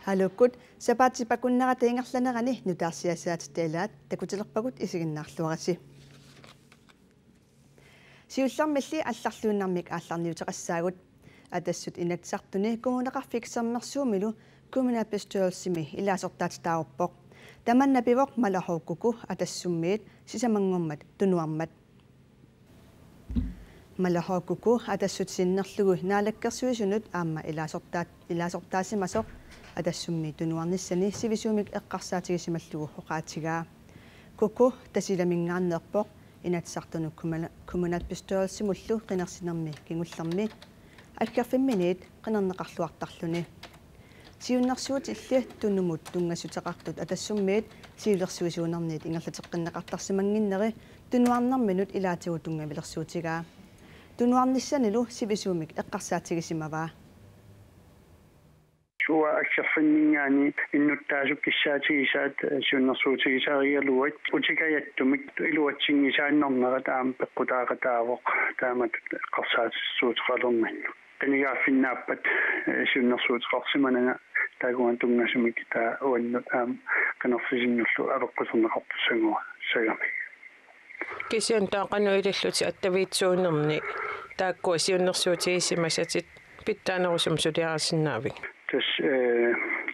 Halukut sapaatsipakunnarateengerlanerani nutaarsiasaatiteelaat takutilerpagut isiginnaarluarasi. Siullarmilli алларлууннармик аалларниутеқассаагут атассут инатсартуни кумунеқарфиксермерсуумилу кумунаппестуалсими илаасортаат тааварпоқ таманнапивоқ малахоуккуку атассуммиит сисамангормат тунуармат малахоуккуку атассут синнерлугу наалаккерсуисунут аама илаасортаасимасоқ атассумми тунуарниссани сивисуумик эққарсаатигисималлугу хоқаатигаа куку тасиламингаарнеерпоқ инатсартуну кумунаппестуалсимуллу қинерсинерми кингуллерми алкерфимминит қинернеқарлуартарлуни сиуннэрсуут илли туннумут тунгасутеқартут атассуммиит сиулерсуисуунерниит ингерлатеққиннеқартарсимангиннери тунуарнэрминут илаатигу тунгамилерсуутигаа тунуарниссанилу сивисуумик эққарсаатигисимаваа شو أكثر فنياني إنه تاجو كشاتي شاد شو نصوتي شاغي الوقت وتكاية تمك الوقت شيء شان نمر دام بقطع داوق دام قصات الصوت قالوا منه تاني في النابت شو نصوت قصي أنا تاجو أنتم نسمي كتا وإنه دام كانوا في جنسو أرقص النقط سنوا سيامي كيسيون تاقنو إلى التبيتسونمني تاكو سيون نصوتي سمسات بيتانا وسمسوديا السنابي تس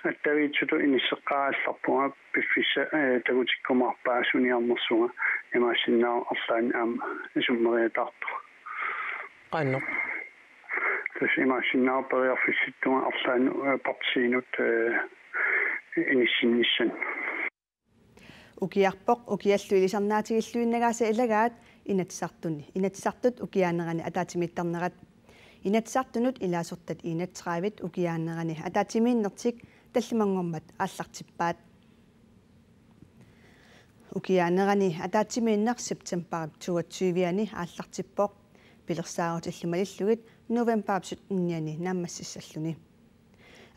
التويت شو إني سقال فبوا بفيس تقولكم أباسوني أمسوا إما سنا أصلاً اسم مريضات قانو تس إما سنا برا في ستون أصلاً بابسينوت إني سنيسن ukiarpoq ukialluilisarnaatigiilluinagaasa ilagaat inatsartut ukiaanerani ataatimittarnerat inatsartunut ilaasortat inatsraavit ukiaanerani ataatimiinnertik tallimangormat aallartippaat ukiaanerani ataatimiinner september 22-ani aallartippoq pilersaarutillumalillugit novemberapsut inniani naammassissalluni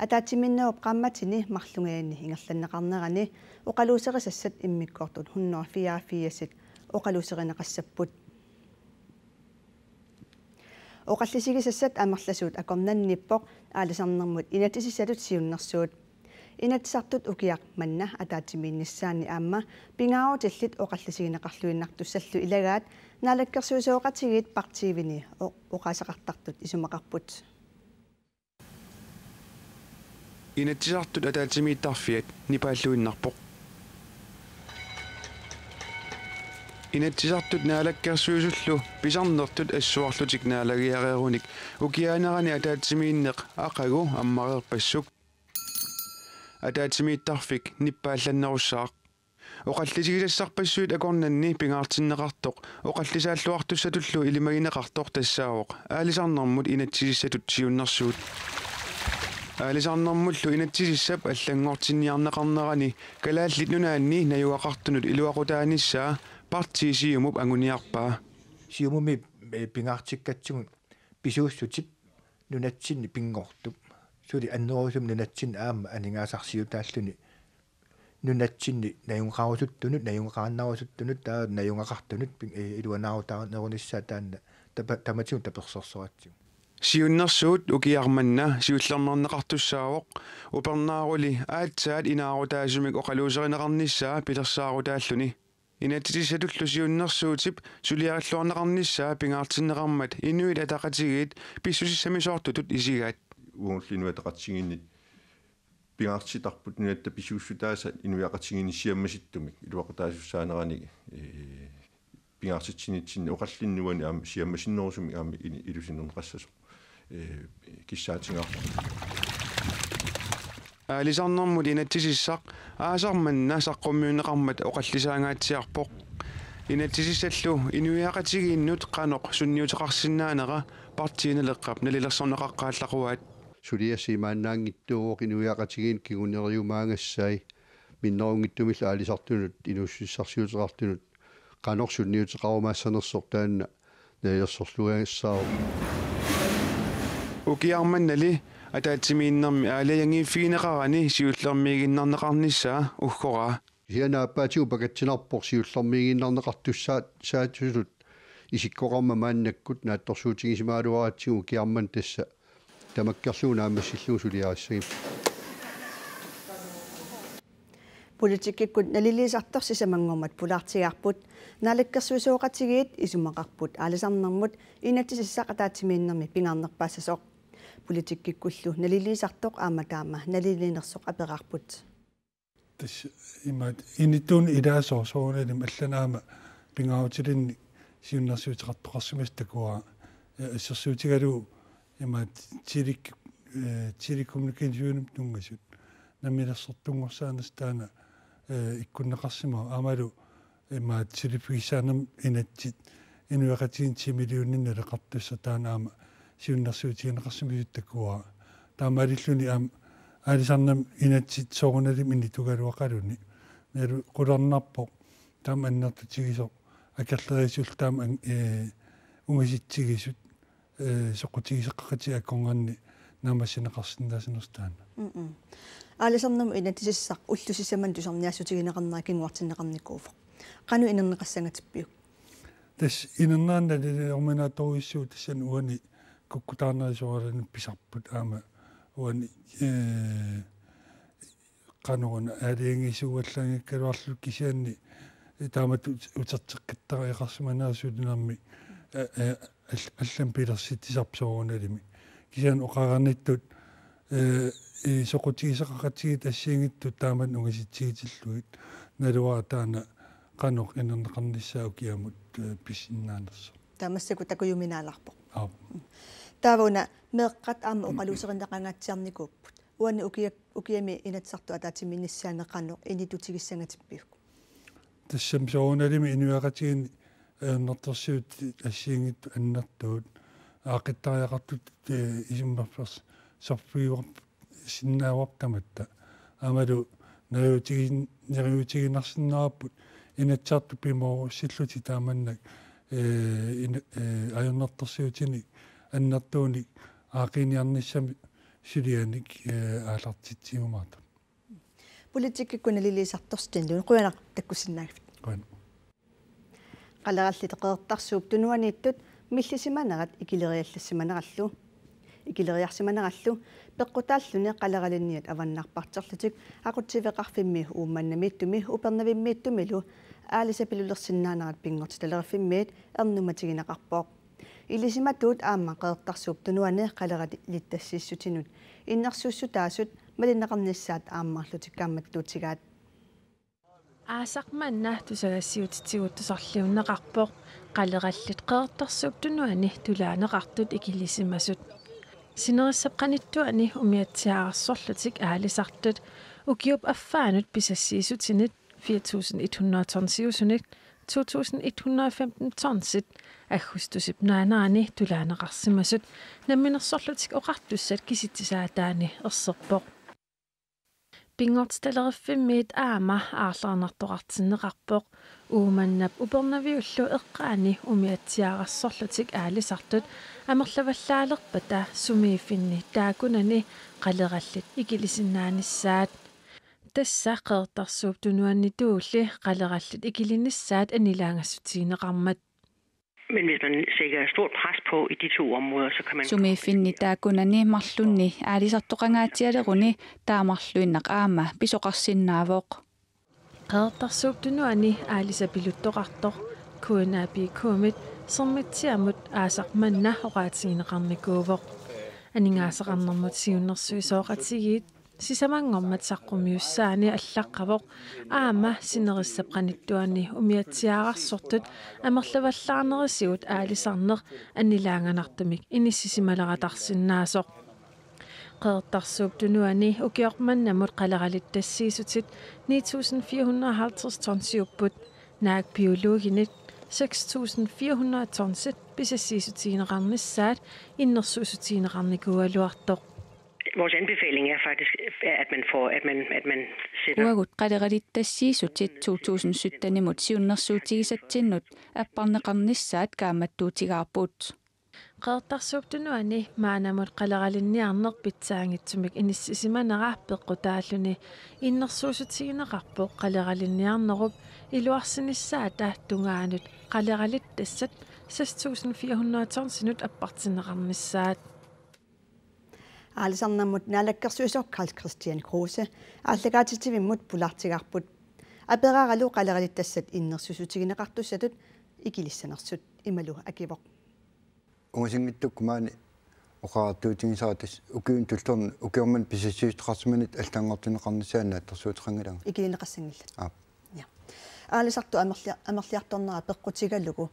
атаатиминнауп qammatini марлунгаани ингерланнеқарнерани оқалуусеқисассат иммиккортут 144-сит оқалуусеринеқассаппут оқаллисигисассат амерласуут акорнанниппоқ аалисарнэрмут инатисисалут сиуннэрсуут инатсартут укиақ манна атаатимииннссаани аама пингаарутиллит оқаллисигинеқарлуиннартуссаллу илагаат наалаккерсуусооқатигиит партивини оқасеқартартут исумақарпут инатсартут атаатимииттарфиат нипааллуиннарпоқ инатсартут наалаккерсуусуллу писарнертут ассуарлутик наалагиарееруник укиаанерани атаатимииннеқ ақагу аммареерпассук атаатимииттарфик ниппаалланнеруссаақ оқаллисигисассарпассуит акорнанни пингаартиннеқартоқ оқаллисааллуартуссатуллу илимагинеқартоқ тассаавоқ аалисарнэрмут инатсисиссатут сиуннэрсуут алисарнэрмуллу инатсисиссап аллангортинниарнеқарнерани калааллит нунаанни наюақартунут илуақутааниссаа партисиумуп ангуниарпаа сиумуми пингаартиккатсугут писууссутип нунатсинни пингортуп сули аннерусум нунатсин аама анингаасарсиутааллуни нунатсинни наюнгаавусуттунут наюнгааннарусуттунут таа наюнгақартунут илуанаарутаарнеруниссаа таанна таматигу таперсорсоратсигу сиуннэрсуут укиарманна сиуллернернеқартуссаавоқ упернаарули аатсаат инаарутаасумик оқалуусеринеқарниссаа пилерсаарутааллуни инатсисатуллу сиуннэрсуутип сулиариллуарнеқарниссаа пингаартиннеқармат инуит атақатигиит писсусиссамисоортутут исигаат уунлинуатақатсигинни пингаартитарпут нуатта писууссутааса инуяқатсигинни сиаммаситтумик илуақутаасуссаанераник пингаартитсинитсинни оқаллиннуани аама сиаммасиннерусуми аама илусиннернеқассасо киссаатингаа алисарнэрмут инатсисиссақ аасарманна саққуммиунеқармат оқаллисаангаатсиарпоқ инатсисиссаллу инуяақатигииннут қаноқ сунниутеқарсинаанера партиинелеққап налилерсорнеқаққааллақуаат сулиассимааннаангиттууоқ инуяақатигиин кигунериумаангассай миннерунгиттумилла алисартунут инуссиссарсиутеқартунут qanor sunniuteqarumaassanersoq taanna nailерсорлуагассаару укиарманнали атаатсимииннэрми аалаянgiifфигинеқарани сиуллермиигиннарнеқарниссаа уггораа хианааппаатигу пакатсинарпор сиуллермиигиннарнеқартуссаат саатсулут isikkoqarma maannakkut naattorsuutigisimaaluaraatsigу kiarman tassa tamakkerluuna аммассиллуу сулиарассагим политиккиккут налилисарторси самангормат пулаартигарпут налаккерсуисооqatigiit исумақарпут аалисарнэрмут инатисиссақатаатимииннэрми пингаарнерпаассасоқ политиккиккуллу налилисартоқ ааматаама налилинерсоқ апераарпут тас имат инитун илаасоорсооналим алланаама пингаутилинни сиуннэрсуутеқартоқарсимас такуа ассерсуутигалу имат тиликкоммуникациунум тунгасут намилассортунгорсаанастаана иккуннеқарсима аамалу имат телефисаанам инатсит инуақатин 10 миллионинна лекартусса таанаама сиуннэрсуутигинеқарсимисут такуа таамалиллуни аам алисарнам инатсит соорналим инитугалуақалуни налу қуларнарпоқ таам аннертутигисо акерлерисул таам унгаситсигисут соқутигисеққати акконгорни наамассинеқарсинаасинерстаана аалисарнам инатисиссақ уллусисаман тусарниассутигинеқарнаа кингуартинеқарникууфоқ қану инернеқассангатиппиук тас инернаанна лилиорминааторуиссуу тассан уани куккутаарнерисуаралани писарпут аама уани кануна аалиангисуаллагиккалуарлу кисианни таамат утертеққиттариақарсиманаасуулинарми аллам пилерситисарпсоорналими кисиан оқаранниттут соқутигисеқақатигит ассиангиттут таамат угаситсигитиллугит налуаа таана каноқ инернеқарниссаа укиамут писсиннаанерсо таамассаку такуюминааларпоқ аа таавуна меэққат аама оқалуусеринеқангаатсиарникууппут уани укиами инатсарту атаатиминиссаанеқаноқ инитутигиссангатиппиук тассам соорналими инуақатигин нэртерсуут ассиангитту аннертуут аақиттариақартут исиммарферс сорфиуар синнаавартаматта амалу наюутигинарсиннааппут инатсаарту пимоо силлути тааманнак аюннэртерсуутини аннертууни аақиниарниссами сулианик аалартитсигумаата политиккиккуна лилисарторстин луни қуянақ таккусиннаагфит қуян қалераллитеқеэртарсууп тунуанииттут миллисиманерат икилериаллассиманераллу икилериарсиманераллу пеққутааллуни қалералинниат аваннарпартерлутик ақутсивеқарфимми уумманнамииттуми упернавиммииттумилу аалисапилулерсиннаанерат пингортилерфиммиит эрнуматигинеқарпоқ илисиматуут аама қеэртарсууп тунуани қалералиттассииссутинут иннерсууссутаасут малинеқарниссаат ааммарлутиккаамматтуутигаат аасақманна тусагассиутитсигуттусарлиуннеқарпоқ қалераллит қеэртарсууп тунуани тулаанеқартут икилисимасут синериссапқаниттуани умиатсиаарсорлутик аалисартут укиуп аффаанут писассиисутинит 4100 тонсиусунит 2115 тонсит аггустусип наанаани тулаанеқарсимасут намминерсорлутик оқартуссат киситсисаатаани ерсерпоқ пингортсталериффиммиит аама аарлаарнартоқартиннеқарпоқ ууманнап упернавиуллу эққаани умиатсиаарассорлутик аалисартут амерлаваллаалерпата сумииффинни таакунани қалераллит икилисиннааниссаат тасса қеэртарсууп тунуанни туулли қалераллит икилиниссаат анилаангассутиинеқармат. Men hvis man sætter stort pres på i de to områder, så kan man... Sumifinni taakunani marlunni aalisartoqangaatialeruni taamarluinnaq aama pisoqarsinnaavoq. Qeertarsuup tunuani aalisapiluttoqartoq kuunaapi kuumit sermitsiamut aasaqmanna oqaatigineqarnikuuvoq. Aningaasaqarnermut siunnersuisooqatigiit sisamangormat saqqumiussaani аллаққавоқ аама синерissapqanittuani умиатсиаарарсортут амерлаваллаарнерисиут аалисарнеқ аннилаанганартумик иниссисималератарсиннаасоқ qeertarsuup tunuani ukiormannamut qalералиттассиисутит 9450 tonsiupput naak biologinit 6400 tonsit pisassiisutiineqarnissaat innersuusutiineqarnikualuartoq. Vores anbefaling er faktisk, at man sætter... Uagut qalералиттассиисутит 2017-nimut siunnersuutigisattinnut apparneqarnissaat kaammattuutigaarput. qeertarsuup tunuani maanamut qaleralinniarneq pitsaangitsumik inissisimanaraa peqqutaalluni innersuusutigineqarpoq qaleralinniarnerup iluarsinissaata tungaanut qaleralittassat 6.400 sinut appartineqarnissaat аалисарнаммут наалаккерсуисоо Карл Кристиан Крусе ааллагаатитивиммут пулаартигарпут аперааралу қалералиттассат иннерсусутигинеқартуссатут икилиссанерсут ималу акивоқ уусингиттук маани оқаартуутигисаатас укиун туллерни укиорман писиссиустеқарсиманит аллаангортинеқарнисаана аттерсуутеқангилага икилинеқассангилла я аалисарту амерлиарторнера пеққутигаллугу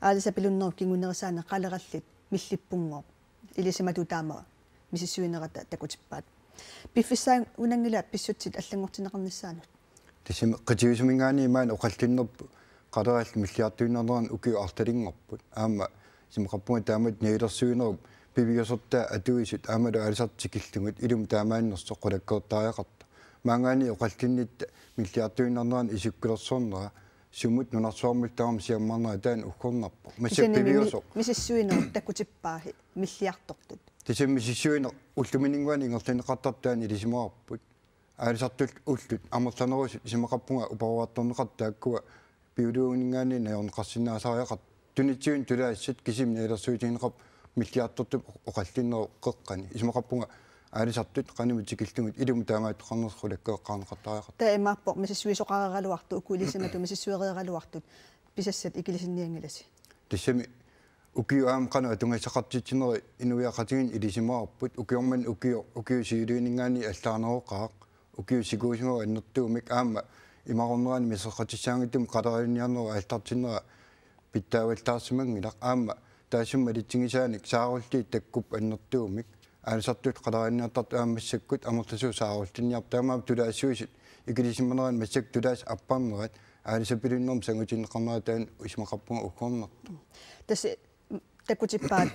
аалиса пилуннеру кингунерисаане қалераллит миллиппунгоо илисимату таамаа мисиссуинерата такутиппаат пиффиссаа унангила писсутсит аллангортинеқарнissaанут тисим қитивисумингаани маан оқаллиннерпу қалерал миллиартуиннернеран укиу арталингорпут аама симақарпунга таамат неилерсуинеру пивиосорта атуисут аамалу алисартикиллугут илум таамааннерсо қулаккеортариақарта маангаани оқаллиннит миллиартуиннернеран исуккулерсорнера сумут нунарсуармут таам сиаммарнера таан уккорнарпо масса пивиосо мисиссуинеру такутиппааhi миллиартортут тисим мисиссуинер уллуминингуани ингерлинеқартартаани илисимаарпут аалисартут уллут амерланерусут симақарпунга упаруарторнеқартааккуа пиулуунингаани наёрнеқарсинаасариақарт тунитсуин тулаассат кисим неилерсуутигинеқап миллиарторtup оқаллиннеру қеққани исмақарпунга аалисартут қанимутикиллугут илум таамааттоқарнерсулаккеэққарнеқартариақарт таимаарпо мисиссуисоқарералуарту укулисимату мисиссуериералуартут писассат икилисинниангиласи тиссами укиуаам қана тунгасақартитсинери инуиақатигин илисимаарпут укиорман укиу сиилуинингаани аллаарнероқаақ укиу сигуусимава аннертуумик аама имарорнерани мисеқатиссаангиттум қалералиниарнера алтартиннера питтаавалтаарсимангилақ аама таасумма литсигисааник сааруллиит таккуп аннертуумик аалисартут қалералиниартарт аамассаккут амерласуу сааруллинниар таамаап тулаассуисит икилисимманеран массак тулаас аппарнерат аалисапилуннерм сангутинеқарнера таан исмақарпунга уккорнерту таси такутиппаат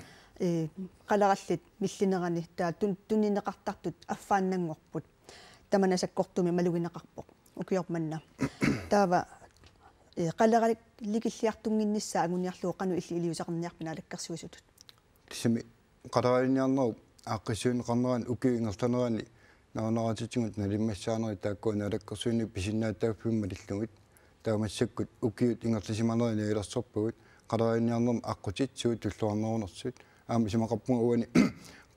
қалераллит миллинерани таа тунинеқартартут аффааннангорпут таманасаккортуми малугинеқарпоқ укиорманна таава қалералик ликиллиартунгиннissaа агуниарлуу қану илли илиусақарниарпина алаккерсуисутут тисими қалералиниарнеру ааққиссуинеқарнеран укиингертанерани наонаратитигут налиммассаанери тааккуна алаккерсуини писиннааттааффимма лиллугит таамассаккут укиут ингерлисиманери неилерсорпугут қалералиниарнерм аққутитсуут туллуарнерунерсут аама симақарпунга уани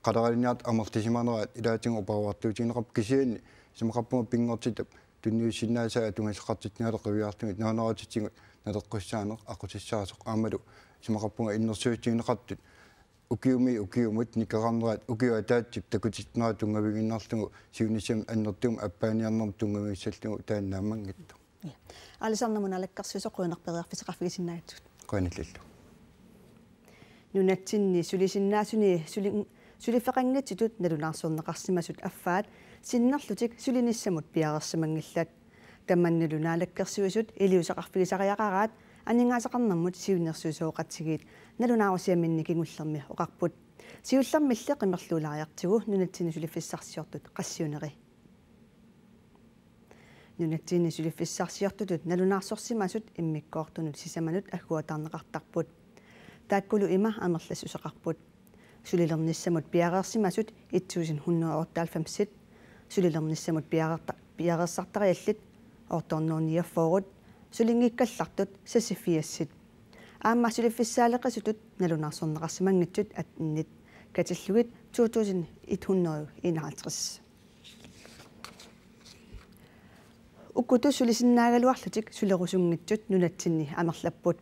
қалералиниарт амертисиманерат илаатингу пауартуутигинеқап кисиани симақарпунга пингортитап тунниуссиннаасаа тунгасеқартитниалеқивиартугит наонаратитигут налеққуссаанеқ аққутиссаасоқ аамалу симақарпунга иннерсуутигинеқартут укиумут никеқарнерат укиуа таатсип такутитнера тунгавигиннарлугу сиунисам аннертуум аппааниарнерм тунгависсаллугу тааннааммангитту алисарнамуна алаккерсуисоқуинарпериарфисеқарфигисиннаатсут қуаниллаллу нунатсинни сулисиннаасуни сулифеқангатитут налунаарсуорнеқарсимасут аффаат синнерлутик сулиниссамут пиарерсимангиллат тамманнулу наалаккерсуисут илиусақарфигисариақараат анингаасақарнэрмут сиунерсуисооқатсигиит налунаарусиаминни кигуллерми оқарпут сиуллермилле қимерлуулариартигу нунатсини сулиффиссарсиортут qassiuneri нунатсини сулиффиссарсиортутут налунаарсорсимасут иммиккоортунут сисаманут аггуатаарнеқартарпут тааккулу има амерлас усеқарпут сулилерниссамут пиареерсимасут 1198 сулилерниссамут пиареерсартариаллит орторнуунниаффоорут сулингиккаллартут сасиффиассит аама сулиффиссаалеқасутут налунаарсорнеқарсимангитсут атнит катиллугит 2151 уккуту сулисиннаагалуарлутик сулерусунгитсут нунатсинни амерлаппут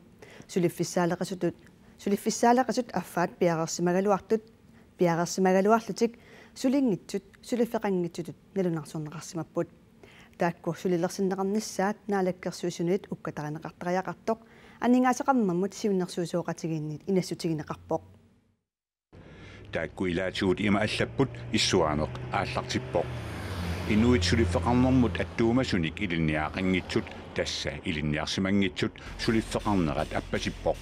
сулиффиссаалеқасут аффаат пиареерсимагалуарлутик сулингитсут сулиффеқангитсутут налунаарсорнеқарсимаппут таакку сулилерсиннеқарниссаат наалаккерсуисунит уккатаринеқартариақартоқ анингаасеқарнэрмут сиуннерсуусооқатигииннит инассутигинеқарпоқ таакку илаатигут има аллаппут иссуаанеқ ааллартиппоқ инуит сулиффеқарнэрмут аттуумасуник илинниаақангитсут тасса илинниарсимангитсут сулиффеқарнерат аппасиппоқ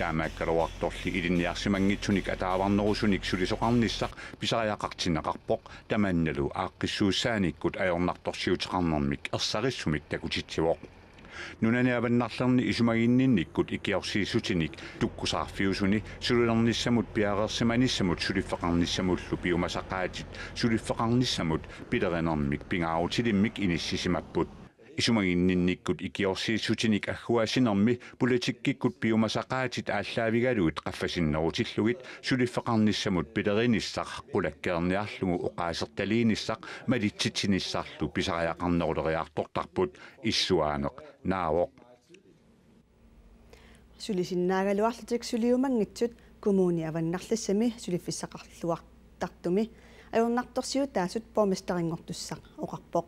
таамааккалуарторли илинниарсимангитсуник атааварнерусуник сулисоқарниссақ писариақартинеқарпоқ тамаанналу ааққиссууссааниккут аёрнарторсиутеқарнэрмик ерсариссумик такутитсивоқ нунаниаваннарлерни исумагиннинниккут икиорсииссутиник туккусаарфиусуни сулилерниссамут пиареерсиманиссамут сулиффеқарниссамуллу пиумасақаатит сулиффеқарниссамут пилеринермик пингаарутилиммик иниссисимаппут исумагиннинниккут икиорсииссутиник аггуасинерми политиккиккут пиумасақааtit ааллаавигалуит qaffasinnерутиллугит сулиффеқарниссамут пилериниссақ қулаккеерниарлугу оқаасерталииниссақ малитситсиниссарлу писариақарнерулериартортарпут иссуаанеқ наавоқ сулисиннаагалуарлутик сулиумангитсут коммуни аваннарлассами сулиффиссақарлуартартуми аюрнарторсиут таасут помистерингортуссақ оқарпоқ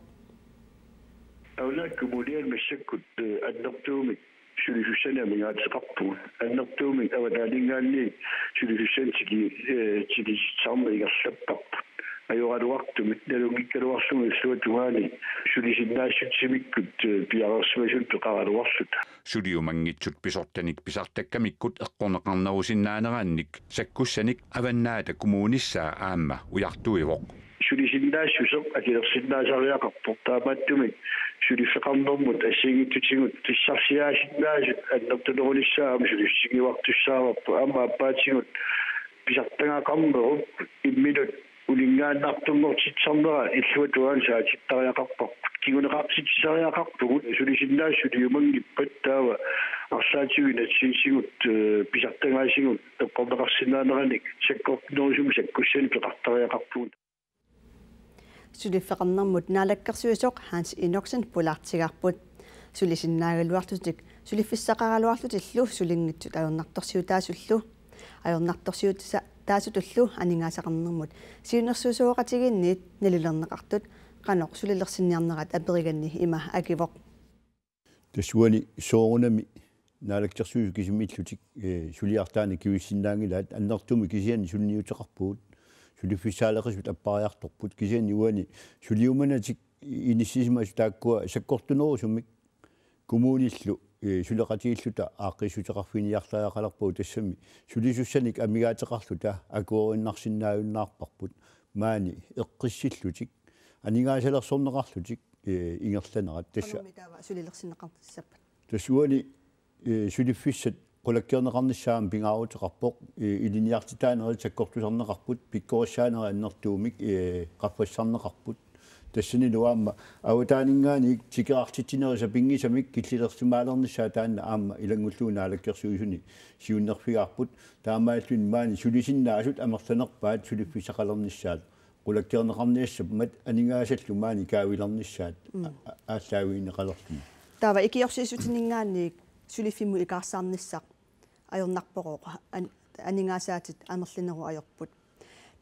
أولا كموديان مشكل النقطومي شو اللي شو من هذا القطون النقطومي أو دالين قال لي شو اللي شو تجي تصمم يصلب أيوة الوقت مثل لو كان وصل السواد واني شو اللي جدنا شو تسمي كنت بيعرف شو تقال الوسط سوليومانجيتسут писортаник писартаккамиккут эққорнеқарнерусиннаанераанник саккуссаник аваннаата коммуниссаа аама уяртуивоқ сулисиннаашусоқ акилерсиннаасариақарпор таамааттумик сулиффеқарнэрмут ассигиттутигут тиссарсиаасиннаасут аннертунерулиссаама сулиссигиуартуссааварпу аама аппаатигут писартангаақарнеру имминут улингааннартунгортитсарнера иллуатуаансаа титтариақарпар кигунеқарситсариақартугут сулисиннаасулиумангиппат таава арсаатигуна сисигут писартангаасигут эққорнеқарсинаанераник саккортнерусум саккуссани пеқартариақарпуут сулиффеқарнэрмут наалаккерсуисоқ хаанс иноксен пулаартигарпут сулисиннаагалуартутик сулиффиссақаралуарлутиллу сулингитсут аюрнарторсиутаасуллу аюрнарторсиутса таасутуллу анигаасақарнэрмут сиунерсуусуоқатигинниит налилернеқартут қаноқ сулилерсинниарнерат апериганни има акивоқ тасуани соорунами наалаккерсуусу кисимиллутик сулиартаани кивиссиннаангилаат аннертуми кисиани сулниутеқарпуут сулиффисаалеқисут аппариарторпут кисиани уани сулиуманатик иниссисимас тааккуа саккортунерусумик коммуниллу сулеқатииллута ааққиссутеқарфиниарлаақаларпуу тассами сулисуссаник амигаатеқарлута акуориннарсиннааюннаарпарпут маани эққиссиллутик анигаасалерсорнеқарлутик ингерланерат тасса сулилерсиннеқартиссаппат тассуани сулиффиссат qulakkiorneqarnissaam pingaarutеqarpoq iliniartitaaneri sakkortusarneqarput pikkorissaaneri annertuumik qaffassarneqarput тассани нуаама авутаанингааник тикеартитинерisa пингисамик киллилерсимаалернissaа таанна аама илангуллуунаалаккерсуисуни сиуннерфигаарпут таамааллун маани сулисиннаасут амерланерпаат сулиффисақалернissaат qulakkiorneqarniassap мат анингаасаллу маани каавилернissaат ааллаавиинеқалерлума таава икиорсиисутинингаанник сулиффиму икаарсаарниссақ ajornarpoqoq aningaasaatit amerlineru ajorput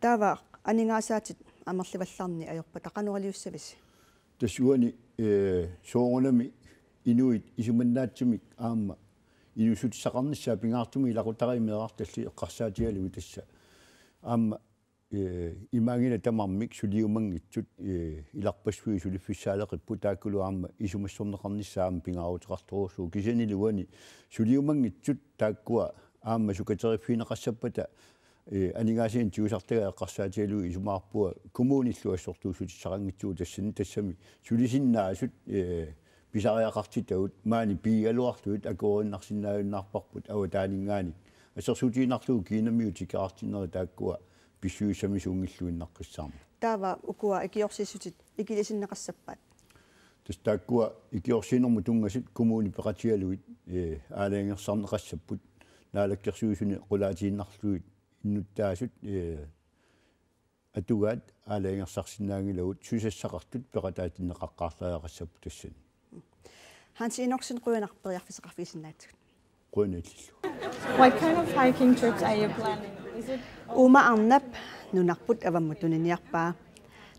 taava aningaasaatit amerlivallarni ajorpa taqanualiussavisi tasuani soorunami inuit isumannaatsimik aamma inusutissaqarnissaa pingaartumi ilaqutarimeerartalli eqqarsaatialugu tassa aamma imangina tamarmik suliumangitsut ilarpassui suliffissaaleqipput taakkulu aamma isumassorneqarnissaam pingaarutеqartorussuu kisaniluani suliumangitsut taakkua aamma sukaterifiineqassappata aningaasiin tiusartaga eqqarsaatialugu isumaarpua kommunillu assortuusutissaqangitsuu tassani tassami sulisinnaasut pisariaqartitaut maani piigaluarluut akoorinnarsinnaayunnaarparput awataaningaani assersuutiinarlugu kiinamiutikaartineri taakkua писсуисамисунгиллуиннаққиссаарма таава укуа икиорсиссутит икилисиннеқассаппаат тастааккуа икиорсинерму тунгасит коммуни пеқатиалуит аалаангерсарнеқассаппут наалаккерсуисуни қулаатииннарлуит иннуттаасут атугаат аалаангерсарсинаангилавут сусассақартут пеқатаатиннеқаққарлаақассаппу тассани ханси иноксин қуянарпериарфисеқарфисиннаатсут қуяналлу What kind of hiking trips are you planning? Uma annap nunarput avammutuniniarpaa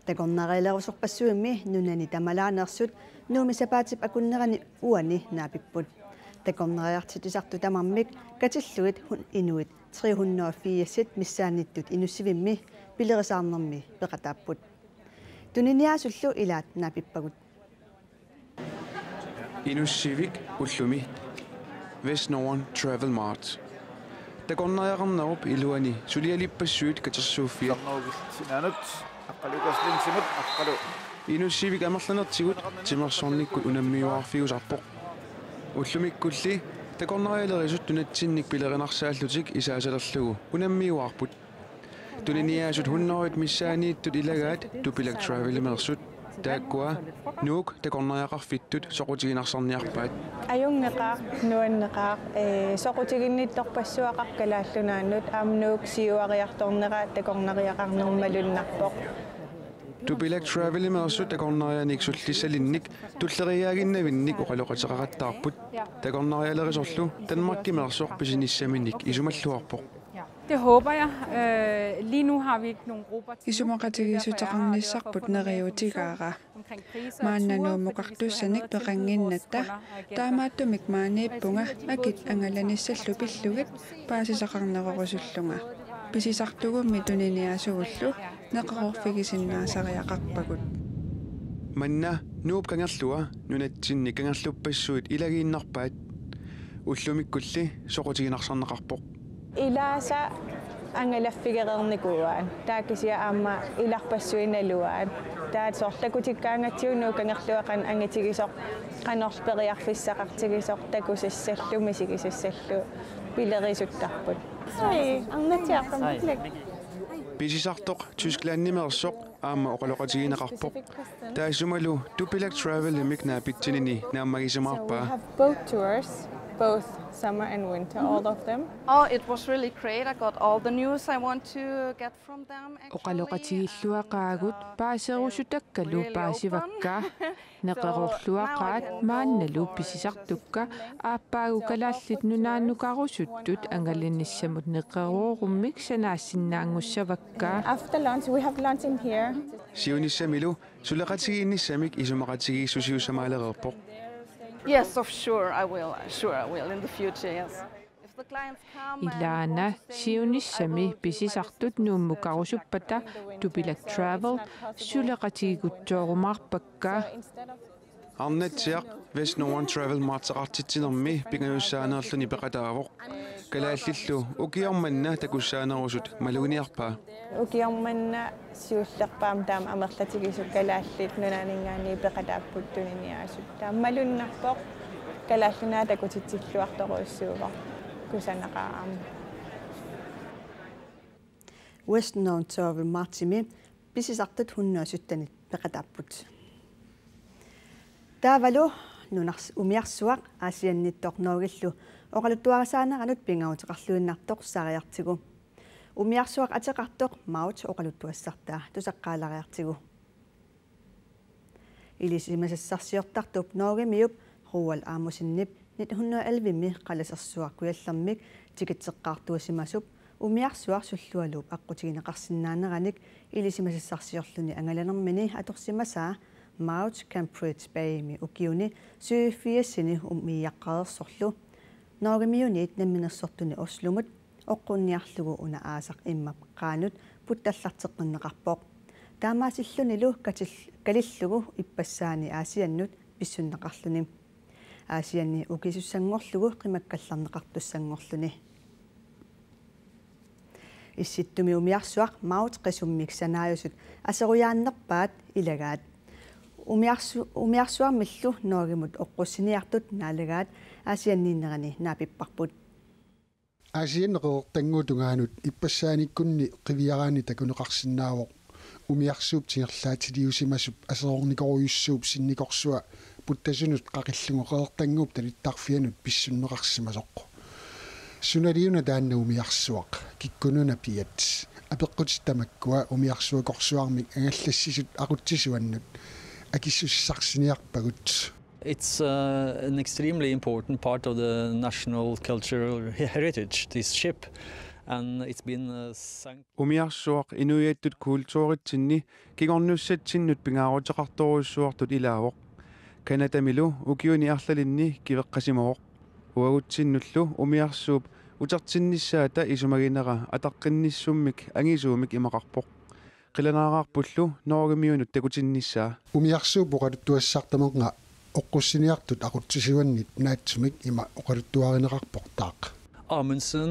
takornareelerusорпассуимми нунани тамалааnersut нуумисапаатип акуннерани уани наапиппут такорнериартитисарту тамармик катиллуит инуит 304 миссааниттут инуссивимми пилерисаарнерми пеқатааппут туниниаасуллу илаат наапиппагут инуссивик уллуми West Northern Travel Mart такорнариақарнеруп илуани сулиалиппассуит катерсууффиа синанут аққалукаслинсимут аққалу инуссивик амерланертигут тимерсорниккут унаммиуарфигусарпоқ уллумиккулли такорнариалерисут тунатсинник пилеринарсааллутик исаасалерлугу унаммиуарпут туниниаасут 100 миссаанииттут илагаат тупилак травелимерсут Taakua nuuk takornariaqarfittut soqutiginarsorniarpaat. Ajungeqaaq nuanneqaaq soqutiginnittorpassuaqaq kalaallunaannut aamnuuk siuariartornera takornariaqarnermalunnarpoq. Tubilak travel imersut takornarianik sullissalinnik tulleriaaginnavinnik oqaloqateqaqattaarput takornarialerisorlu Danmarkimersoq pisinissaminik isumalluarpoq. Det håber jeg. Lige nu har vi ikke nogen grupper. Isumoqatigisutaqarnissarput neriutigaara. Maannannuumuqartussanik peqanginnatta taamaattumik maaniippunga akit angalanissallу pillugit paasisaqarnerorusullunga. Pisisartugummi tuniniasugullu neqarorfigisinnaasariaqarpagut. Manna nuup kangerlua nunatsinni kangerluppassuit ilagiinnarpaat ullumikkulli soqutiginarsorneqarpoq. Ilaasa angalaffigereernikuaan taakisia aamma ilarpassuinaluaan taat sortakutikkaangatsiunnu kangerluaqan angatigisoq qanorperiarfissaqartigisoq takusassallu misigisassallu pilerisuttarput. Hei, annatiaqamlik. Pisisartoq Tysklannimersoq aamma oqaloqatigineqarpoq. Taasumalu Tupilak Travel imiknaapitsinini naammagisamarpaa. We have boat tours. Both summer and winter, all of them. Oh, it was really great. I got all the news I want to get from them. Oqaloqatigilluaqaagut paaserusutakkalu paasivakkaa neqerorluaqaat maannalu pisisartukka aappaagu kalaallit nunaannukarusuttut angalinnissamut neqeruurummik sanaasinnaangussavakkaa. After lunch, we have lunch in here. Siunissamilu suleqatigiinnissamik isumaqatigiissusiussamaalereerpoq. Yes, sure I will in the future, yes. If the clients come Ilana siunissami pisisartut nuummukarusuppata Tupilak Travel suleqatiguttuorumaarpakka Arnatsiaq West Northern Travel maarteqartitsinermi pingayussaanerluni peqataavoq kalaallillu ukiarmanna takussaanerusut maluginiarpaa. Ukiarmanna siullerpaam taam amerlatigisut kalaallit nunaningaani peqataapputtuniaasut taam malunnarpoq kalaallunaa takutitsilluartoruissuuva kusanaqaam. West Northern Travel maartimi pisisartut 117 peqataapput. Taavalu nunars umiarsuaq asiannittornoogillu oqaluttuarasaaneranut pingautiqarluinnartoq sariartigu. Umiarsuaq ateqartoq maut oqaluttuassartaa tusaqqaalariartigu. Ilisimasassarsiortartup noogimiup ruual aamusinnip 1911 qalasarsuaqquallermik tikitseqqaartuusimasup umiarsuaq sullualuup aqqutigineqarsinnaaneраник ilisimasassarsiorluni angalanermini atorsimasaa Mount Cambridge Baymi ukiuni syyfiassini umiaqqaersorlu noogimiunit namminersortuni Oslumut oqqunniarlugu una aasaq immap qaanut puttallarteqqinneqarpoq taamaasillunilu kalillugu ipassaani aasiannut pissunneqarluni aasianni ukisussangorlugu qimakkallarneqartussangorluni issittumi umiarsuaq Mount qisummik sanaayusut aseruyaannerpaat ilagaat umiarsuarmillu noogimut oqqussiniartut naalagaat aasianniinnerani naapipparput aasianneqeertanguutungaanut ippassaanikkunni qiviaraani takuneqarsinnaavoq umiarsuup tingerlaatiliusimasup aserornikoruyussuup sinnikorsua puttasunut qaqillugu qeertanguup talittarfianut pissunneqarsimasoq sunaliuna taanna umiarsuaq kikkununa piat apeqqutittamakkua umiarsuakorsuarmik angallassisut aqutsisuannut akissussarsiниarpagut. It's an extremely important part of the national cultural heritage, this ship, and it's been sunk. Umiarsuaq inuiattut kultuuritsinni kigornussatsinut pingaaruteqartoruissuartut ilaavoq kanatamilu ukiuni arlalinni kiveqqasimaoq uagutsinullu umiarsuup utartinnissaata isumaginera ataqqinnissummik angisuumik imaqarpoq qilanaraarpullu noorgimiunut takutinnissaa umiarsuup oqaluttuassartamonga oqqussiniartut aqutsisuannit naatsumik ima oqaluttuarineqarpoq taaq. Amundsen,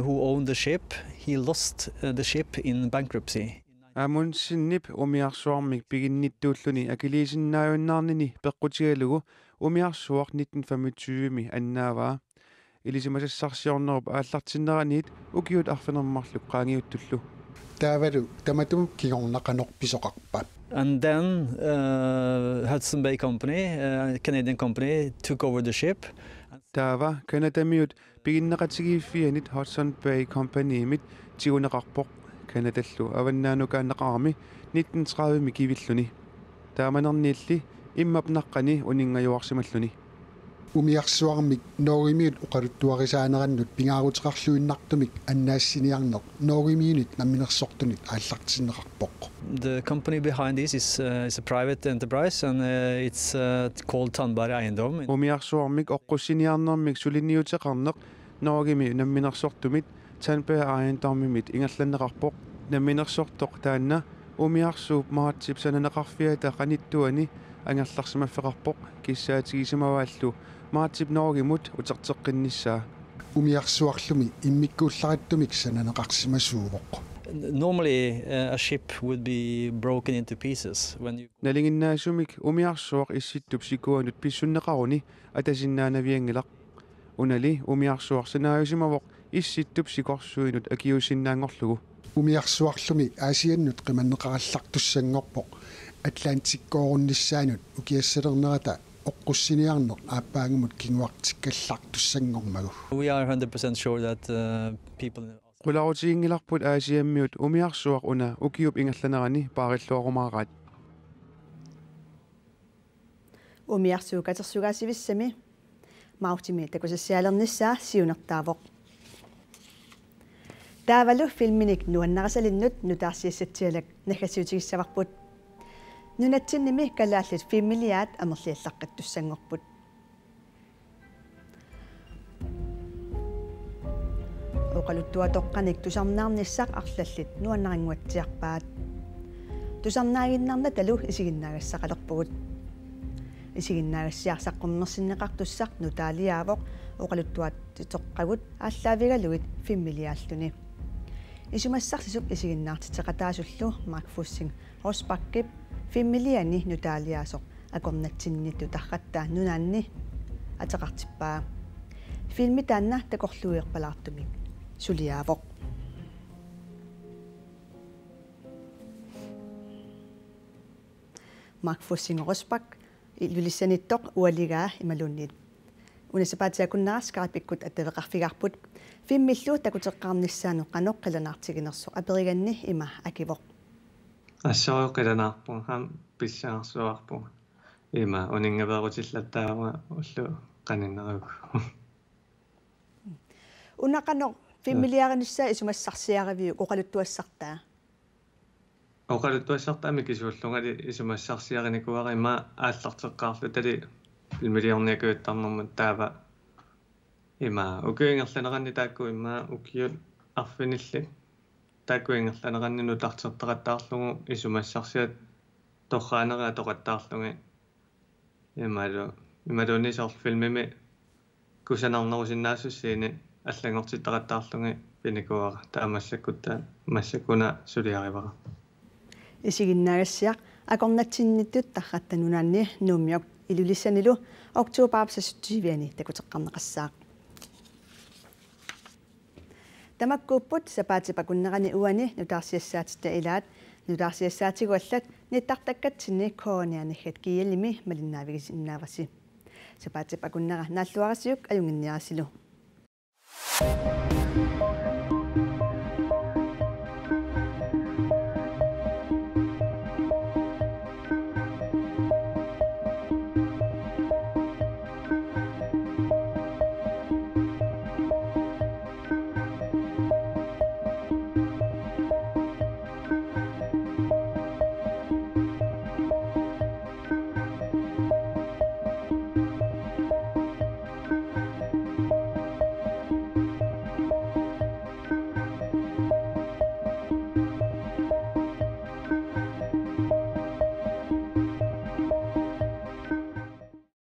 who owned the ship, he lost the ship in bankruptcy. Amundsenip umiarsuarmik piginnittuulluni akiliisinnaajunnaarnini peqqutigalugu umiarsuaq 1925mi annaavaa ilisimasassarsiornerup aallartinneraniit ukiut arfinermarluk qaangiuttullu Taavalu tamatum kigornaqanoq pisoqarpat. And then Hudson Bay Company, Canadian company, took over the ship. Taava Kanadamiut piginnaqatigiiffianit Hudson Bay Company mit tigunaqarpoq Kanadallu avannaanukaaneqarmi 1930 kivilluni. Taamanerniilli immapnaqqani uningajuarsimalluni. Umiarsuarmik noorimiut uqaluttuarisaanerannut pingaaruteqarluinnartumik annaassiniarneq noorimiinit namminersortunit aallartisinneqarpoq. The company behind this is a private enterprise and it's called Tandberg Eiendom. Umiarsuarmik oqqussiniarnermik suliniuteqarneq noorimi namminersortumit Tandberg Eiendomimit ingallanneqarpoq namminersortoq taanna umiarsuup maatsipsananaqarfiata qanittuani angerlarsimaffeqarpoq kissaatigisimavaallu maatsip noorgimut uterteqqinnissaa. Umiarsuarlumi immikkuullarattumik sananeqarsimasuuvoq. Normally a ship would be broken into pieces when you nalinginnaasumik umiarsuaq issittup sikuanut pissunneqaruni atasinnaanaviangilaq unali umiarsuaq sanaajusimavoq issittup sikorsuinut akiusinnaangorlugu. Umiarsuarlumi aasiannut qimanneqarallartussanngorpoq Atlantikkoorunnissaanut ukiassalernerata oqqussiniarneq aappaangumut kinguartikkallartussanngormagu. We are 100% sure that people Qulaarutiingilarput aasiammiut umiarsuaq una ukiup ingallanerani paarilluarumaaqaat. Umiarsuukatersugaasivissami mautimi takusassialernissaa siunertaavoq. Taavalu filminik nuannarasalinnut nutaarsiassatialak nagasiutigissavarput. Nunatsinimi kalaallit familiaat amerliallaqqattussangorput. Oqaluttuatoqqanik tusarnaarnissaq arlallit nuannaringuatsiarpaat. Tusarnaaginnarna talu isiginnaagassaqalerpugut. Isiginnaagassiarsaqqummersinneqartussaq nutaaliaavoq oqaluttuattitoqqagut aalлааvigaluit familiaalluni. Isumassarlisuk isiginnaartiteqataasullu Mark Fussing Rosbakkip familiani nutaaliaasoq akornatsinnittu tarrattaa nunaanni ateqartippaa. Filmi taanna takorluuerpalaartumik suliaavoq. Mark Fussing Rosbak ilulissanittoq ualigaa imalunnit. Unasapaatiakunnaarskarapikkut ataveqarfigarput fimmillu takuteqqaarnissaanu qanoqqilanaartiginerso aperiganni ima akivoq. Ассориоқиланаарпу хам писсаарсуарпу има унингаверутиллаттаава уллу qanиннерагу Unaqanoq familiarinissa isumassarsiaravii oqaluttuassartaa. Oqaluttuassartaami kisuullugali isumassarsiarinikuara ima ааллартеққарлу тали пилмилиорниакуиттарнэрмут таава има укуингерланеранни таакку има укиут арфинилли тааккуингерланераннину тартертеқаттаарлугу исумассарсиат торраанериа тоқаттаарлуги ималунисоор филмими кусанарнерусиннаассуссиини аллагортиттақаттаарлуги пиникуара таамассаккутта массакуна сулиаривара Isiginnagassiaq akornatsinnitut tarrattanunanni nuummiok ilulissannilu oktuupaapsasuttiviani takuteqqarneqassaaq. Tamakkuupput sapaatipakunnerani uani nutaarsiassaatit ilaat nutaarsiassaatiguallat nittartakkatsinni koonianiggat kiillimi malinnaavigisinnaavarsi. Sapaatipakunnera naalluarasiuk ajunginniarasilu.